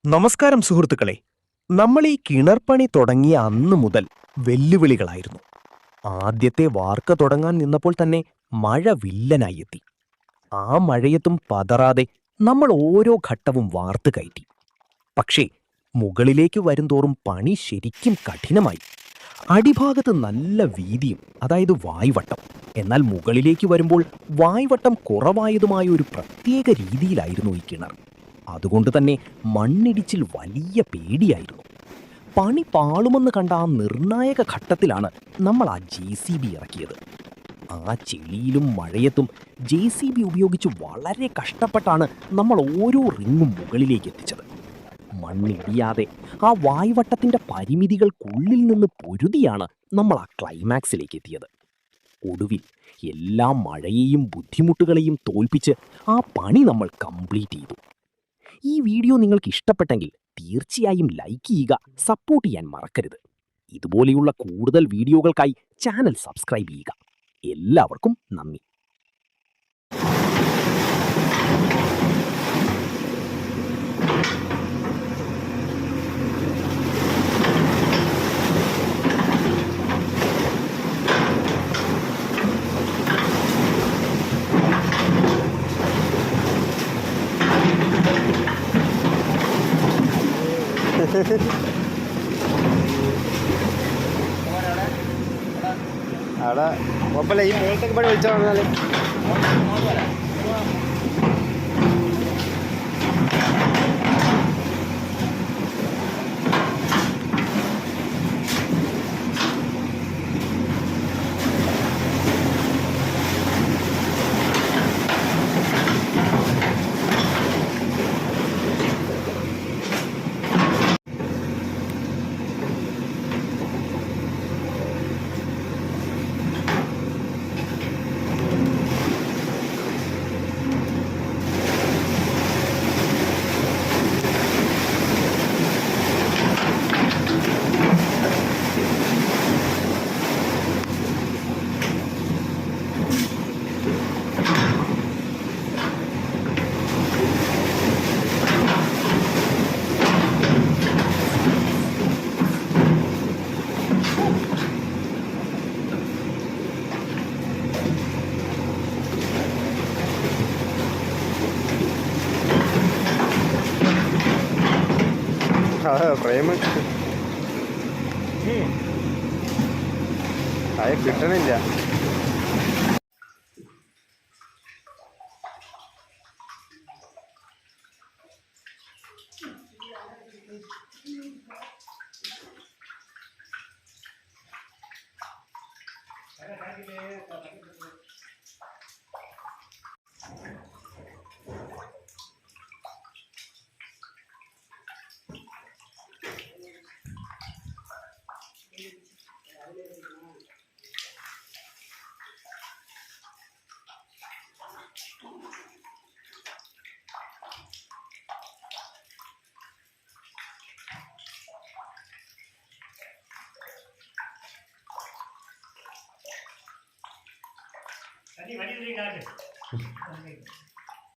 നമസ്കാരം സുഹൃത്തുക്കളെ. നമ്മൾ ഈ കിണർപ്പണി തുടങ്ങിയ അന്നു മുതൽ വെല്ലുവിളികളായിരുന്നു. ആദ്യത്തെ വാർക്ക തുടങ്ങാൻ നിന്നപ്പോൾ തന്നെ മഴ വില്ലനായി എത്തി. ആ മഴയത്തും പതറാതെ നമ്മൾ ഓരോ ഘട്ടവും വാർത്ത് കയറ്റി. പക്ഷേ മുകളിലേക്ക് വരുംതോറും പണി ശരിക്കും കഠിനമായി. അടിഭാഗത്ത് നല്ല വീതിയും, അതായത് വായ്വട്ടം. എന്നാൽ മുകളിലേക്ക് വരുമ്പോൾ വായ്വട്ടം കുറവായതുമായ ഒരു പ്രത്യേക രീതിയിലായിരുന്നു ഈ കിണർ. അതുകൊണ്ട് തന്നെ മണ്ണിടിച്ചിൽ വലിയ പേടിയായിരുന്നു. പണി പാളുമെന്ന് കണ്ട ആ നിർണായക ഘട്ടത്തിലാണ് നമ്മൾ ആ JCB ഇറക്കിയത്. ആ ചെളിയിലും മഴയത്തും JCB ഉപയോഗിച്ച് വളരെ കഷ്ടപ്പെട്ടാണ് നമ്മൾ ഓരോ റിങ്ങും മുകളിലേക്ക് എത്തിച്ചത്. മണ്ണിടിയാതെ ആ വായ്വട്ടത്തിൻ്റെ പരിമിതികൾക്കുള്ളിൽ നിന്ന് പൊരുതിയാണ് നമ്മൾ ആ ക്ലൈമാക്സിലേക്ക് എത്തിയത്. ഒടുവിൽ എല്ലാ മഴയെയും ബുദ്ധിമുട്ടുകളെയും തോൽപ്പിച്ച് ആ പണി നമ്മൾ കംപ്ലീറ്റ് ചെയ്തു. ഈ വീഡിയോ നിങ്ങൾക്ക് ഇഷ്ടപ്പെട്ടെങ്കിൽ തീർച്ചയായും ലൈക്ക് ചെയ്യുക, സപ്പോർട്ട് ചെയ്യാൻ മറക്കരുത്. ഇതുപോലെയുള്ള കൂടുതൽ വീഡിയോകൾക്കായി ചാനൽ സബ്സ്ക്രൈബ് ചെയ്യുക. എല്ലാവർക്കും നന്ദി. അവിടെ കുഴപ്പമില്ല. ഈ മുകളിലേക്ക് പണി വിളിച്ചാൽ പറഞ്ഞാൽ ഫ്രെയിം അത് കിട്ടണില്ല. വടി കാട്ട്